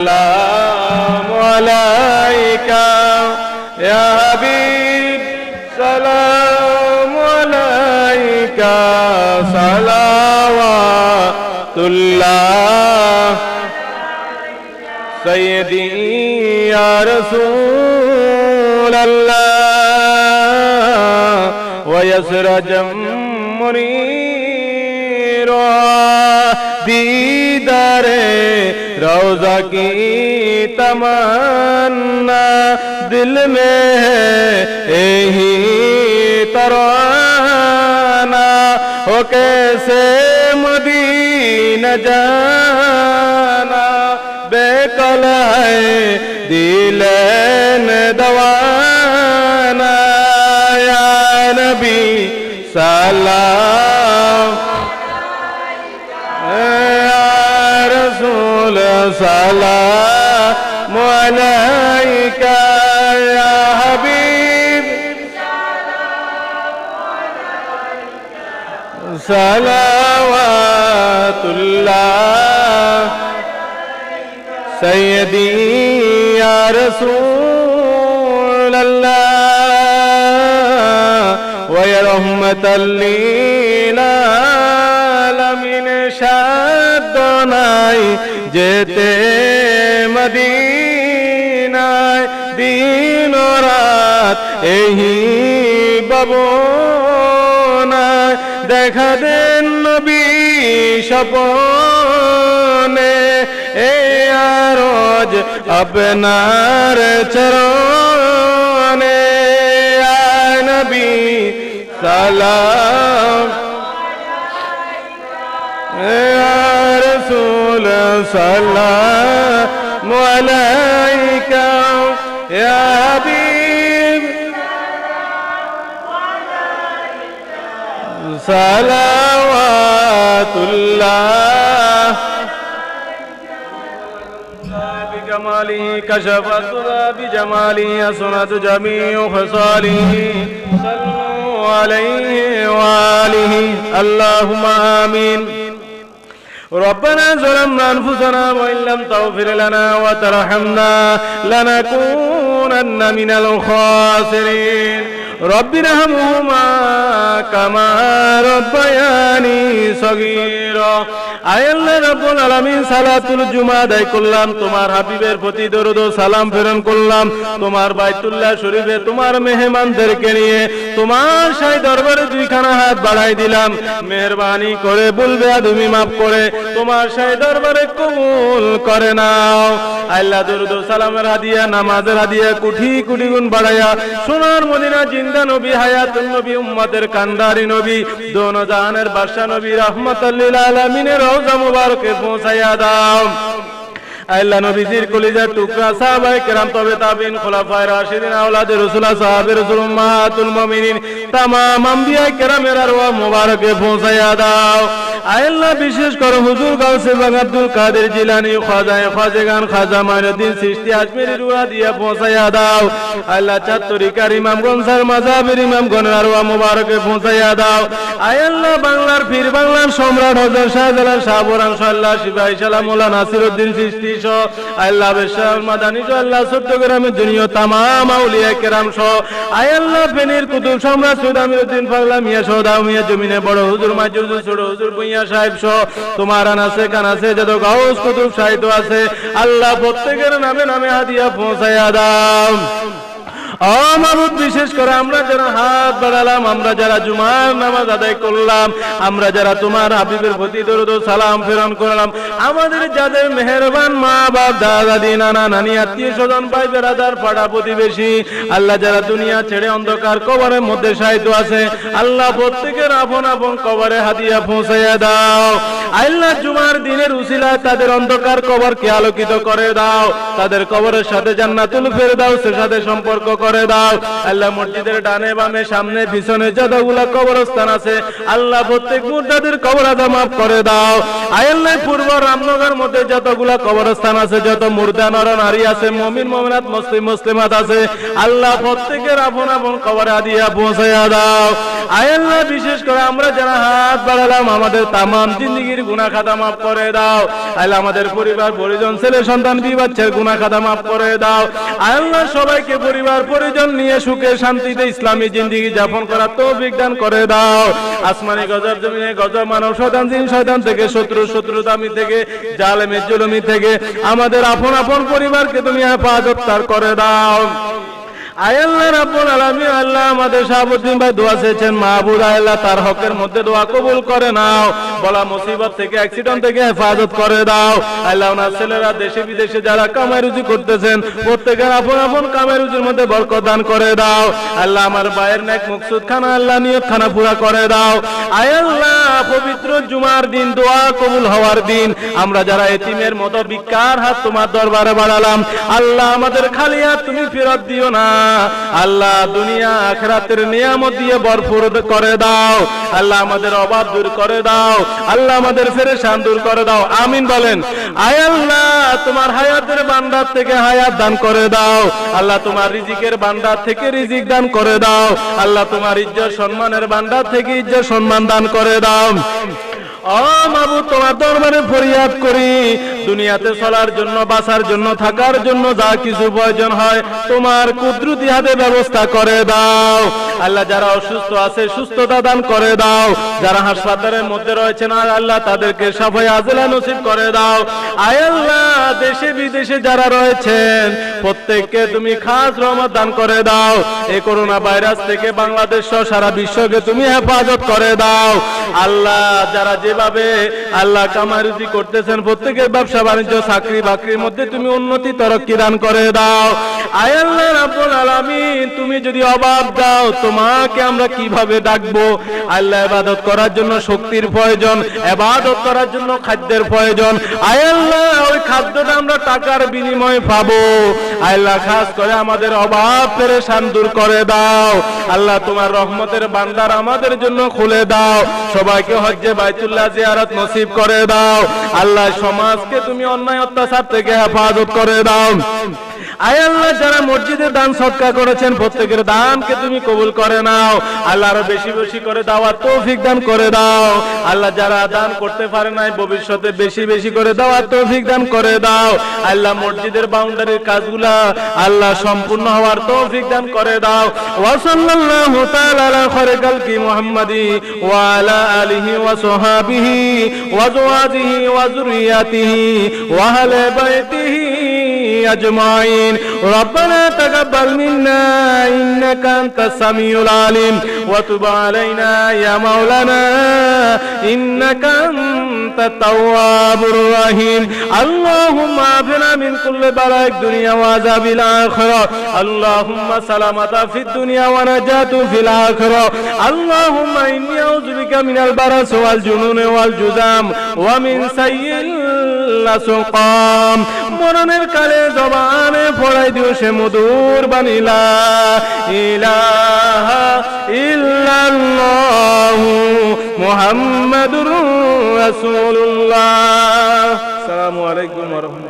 السلام عليك يا حبيب سلام عليك صلوات الله سيدي يا رسول الله ويسرج منير दीदारे रोज़ा की तमन्ना दिल में है यही तराना हो कैसे मदीना जाना बेकल है दिल ने दवाना या नबी सलाम सलाम अलैका या हबीब सलावतुल्लाह सय्यदी या रसूल अल्लाह व या रहमतल लिल आलमीन शादनाई जेते मदीनाय दिन रात यही बबोनाय দেখা দেন নবী স্বপনে এ আরজ আপনার চরণে আ নবী সালাম رسول سلام عليك يا حبيب صلوات الله بجماله كشف الضر بجماله حسنت جميع خصاله صلوا عليه وآله اللهم آمين ربنا ظلمنا أنفسنا وإن لم تغفر لنا وترحمنا لنكونن من الخاسرين رب ارحمهما كما ربياني صغيرا আয় আল্লাহ রাব্বুল আলামিন সালাতুল জুমা আদায় করলাম, তোমার হাবিবের প্রতি দরুদ ও সালাম প্রেরণ করলাম, তোমার বাইতুল্লাহ শরীফে তোমার মেহমানদেরকে নিয়ে তোমার শাহী দরবারে দুইখানা হাত বাড়াই দিলাম। মেহেরবানি করে বলবে তুমি মাফ করে তোমার শাহী দরবারে কবুল করে নাও। আল্লাহ দরুদ ও সালামের হাদিয়া, নামাজের হাদিয়া কোটি কোটি গুণ বাড়ায়া সোনার মদিনা জিন্দা নবী, হায়াতুন নবী, উম্মতের কান্ডারি নবী, দোনো জাহানের বাদশা নবী, রাহমাতাল লিল আলামিনের রওজা মুবারকে পৌঁছায়া দাও। আল্লাহ নবীজির কলিজার টুকরা সাহাবায়ে কেরাম, তবে তাবিন, খুলাফায়ে রাশিদিন, আওলাদে রাসূল, সাহাবে রাসূল, উম্মাহাতুল মুমিনিন, तमाम अंबियाए কেরামের আরওয়াহ মুবারকে পৌঁছায়া দাও। আল্লাহ বিশেষ করে হুজুর গাউসে বাগ আব্দুল কাদের জিলানী, খাজায়ে খাজেগান, খাজা মাইনুদ্দিন চিশতি আজমেরি রুয়া দিয়া পৌঁছায়া দাও। আল্লাহ চার তরিকার ইমামগণ, সার মাযহাবের ইমামগণের আরওয়াহ মুবারকে পৌঁছায়া দাও। আল্লাহ বাংলার পীর, বাংলার সম্রাট হযরত শাহজালাল শাহবরান সাল্লাহ সিপাহী সালাম মোল্লা নাসিরউদ্দিন চিশতি সহ আল্লাহ বেশাল মাদানী সহ আল্লাহ চট্টগ্রামের দুনিয়া तमाम আউলিয়া কেরাম সহ আল্লাহ ফেনীর কুতুব সম্রাট সৈয়দ আমিরউদ্দিন পাগলা মিয়া সহ দাও মিয়া জমিনে বড় হুজুর, মাঝ হুজুর, ছোট হুজুর, ভূঁইয়া সাহেব সহ তোমার আনাসে কানাসে যত গাউস কুতুব সাহিত্য আছে আল্লাহ প্রত্যেকের নামে নামে হাদিয়া পৌঁছায়া দাও। মাবুদ বিশেষ করে আমরা যারা হাত বাড়ালাম, আমরা যারা জুমার নামাজ আদায় করলাম, আমরা যারা তোমার হাবিবের প্রতি দরুদ ও সালাম প্রেরণ করলাম, আমাদের যাদের মেহেরবান মা বাপ, দাদা দাদি, নানা নানি, আত্মীয় স্বজন, ভাই বেরাদার, পাড়া প্রতিবেশী, আল্লাহ যারা দুনিয়া ছেড়ে অন্ধকার কবরের মধ্যে শায়িত আছে, আল্লাহ প্রত্যেকের আপন আপন কবরে হাদিয়া পৌঁছাইয়া দাও। আল্লাহ জুমার দিনের উসিলায় তাদের অন্ধকার কবরকে আলোকিত করে দাও, তাদের কবরের সাথে জান্নাতুল ফেরদাউসের সাথে সম্পর্ক করে দাও। আল্লাহ মসজিদের ডানে বামে সামনে পিছনে যতগুলা কবরস্থান আছে আল্লাহ প্রত্যেক মুর্দাদের কবর আযাব মাফ করে দাও। আয় আল্লাহ পূর্ব রামনগর মধ্যে যতগুলা কবরস্থান আছে, যত মুর্দা নর নারী আছে, মুমিন মুমিনাত মুসলিম মুসলিমাত আছে আল্লাহ প্রত্যেকের আপন আপন কবরে দিয়া পৌঁছায়া দাও। আয় আল্লাহ বিশেষ করে আমরা যারা হাত বাড়ালাম আমাদের তামাম জিন্দেগীর গুনাহ খাতা মাফ করে দাও। আল্লাহ আমাদের পরিবার পরিজন ছেলে সন্তান বিবি বাচ্চার গুনাহ খাতা মাফ করে দাও। আয় আল্লাহ সবাইকে পরিবার পরিজন নিয়ে সুখে শান্তিতে ইসলামী জিন্দেগি যাপন করার তৌফিক দান করে দাও। আসমানি গজব জমিনে গজব মানব শয়তান জিন শয়তান থেকে শত্রুতামি থেকে জালেমি জুলুমি থেকে আমাদের আপন আপন পরিবারকে তুমি হেফাজত করে দাও। আয় আল্লাহ রাব্বুল আলামিন আল্লাহ আমাদের শাহাবুদ্দিন ভাই দোয়া চেয়েছেন, মাহবুব আল্লাহ তার হকের মধ্যে দোয়া কবুল করে নাও। বলা মুসিবত থেকে অ্যাক্সিডেন্ট থেকে হেফাজত করে দাও। আল্লাহ ওনার ছেলেরা দেশে বিদেশে যারা কামাই রুজি করতেছেন প্রত্যেকের আপন আপন কামাই রুজির মধ্যে বরকত দান করে দাও। আল্লাহ আমার ভাইয়ের নেক মকসুদ খানা আল্লাহ নিয়ত খানা পুরা করে দাও। আয় আল্লাহ পবিত্র জুমার দিন দোয়া কবুল হওয়ার দিন আমরা যারা এতিমের মতো ভিক্ষার হাত তোমার দরবারে বাড়ালাম আল্লাহ আমাদের খালি হাত তুমি ফেরত দিও না। আল্লাহ দুনিয়া আখিরাতের নিয়ামত দিয়ে ভরপুর করে দাও। আল্লাহ আমাদের অভাব দূর করে দাও। আল্লাহ আমাদের পেরেশান দূর করে দাও। আমিন বলেন। আয় আল্লাহ তোমার হায়াতের ভান্ডার থেকে হায়াত দান করে দাও। আল্লাহ তোমার রিজিকের ভান্ডার থেকে রিজিক দান করে দাও। আল্লাহ তোমার ইজ্জত সম্মানের ভান্ডার থেকে ইজ্জত সম্মান দান করে দাও। ও মাবুদ তোমার দরবারে ফরিয়াদ করি দুনিয়াতে চলার জন্য বাঁচার জন্য থাকার জন্য যা কিছু প্রয়োজন হয় তোমার কুদরতি হাতে ব্যবস্থা করে দাও। আল্লাহ যারা অসুস্থ আছে সুস্থতা দান করে দাও। যারা হাসপাতালের মধ্যে রয়েছেন আল্লাহ তাদেরকে শাফায়ে আজলা নসিব করে দাও। আয় আল্লাহ দেশে বিদেশে যারা রয়েছেন প্রত্যেককে তুমি খাস রহমত দান করে দাও। এই করোনা ভাইরাস থেকে বাংলাদেশ সহ সারা বিশ্বকে তুমি হেফাজত করে দাও। আল্লাহ যারা যেভাবে আল্লাহ কামাই রুজি করতেছেন প্রত্যেকের ব্যবসা বাণিজ্য চাকরি বাকরির মধ্যে তুমি উন্নতি তরক্কি দান করে দাও। আয় আল্লাহ রাব্বুল আলামিন তুমি যদি অভাব দাও তোমাকে আমরা কিভাবে ডাকবো? আল্লাহ ইবাদত করার জন্য শক্তির প্রয়োজন, ইবাদত করার জন্য খাদ্যের প্রয়োজন। আয় আল্লাহ ওই খাদ্যটা আমরা টাকার বিনিময়ে পাবো। আল্লাহ খাস করে আমাদের অভাব পেরেশান দূর করে দাও। আল্লাহ তোমার রহমতের ভান্ডার আমাদের জন্য খুলে দাও। সবাইকে হজ্জে বাইতুল্লাহ জিয়ারত নসিব করে দাও। আল্লাহ সমাজকে তুমি অন্যায় অত্যাচার থেকে হেফাজত করে দাও। আয় আল্লাহ যারা মসজিদে দান সদকা করেছেন প্রত্যেকের দানকে তুমি কবুল করে নাও। আল্লাহ আরো বেশি বেশি করে দেওয়ার তৌফিক দান করে দাও। আল্লাহ যারা দান করতে পারে নাই ভবিষ্যতে বেশি বেশি করে দেওয়ার তৌফিক দান করে দাও। আল্লাহ মসজিদের বাউন্ডারির কাজগুলা আল্লাহ সম্পূর্ণ হওয়ার তৌফিক দান করে দাও। ওয়া সাল্লাল্লাহু তাআলা আলা খায়রি খালকি মুহাম্মাদি ওয়া আলা আলিহি ওয়া সাহবিহি ওয়া আজওয়াজিহি ওয়া যুররিয়াতিহি ওয়া আহলি বাইতিহি أجمعين ربنا تقبل منا إنك أنت السميع العليم وتب علينا يا مولانا إنك أنت التواب الرحيم اللهم عافنا من كل بلاء الدنيا وعذاب الآخرة اللهم سلامة في الدنيا ونجاة في الآخرة اللهم إني أعوذ بك من البرص والجنون والجذام ومن سيء الأسقام মরণের কালে জবানে পড়াই দিও সে মধুর বাণী লা ইলাহা ইল্লাল্লাহু মুহাম্মাদুর রাসূলুল্লাহ। আসসালামু আলাইকুম ওয়া রাহমাতুল্লাহ।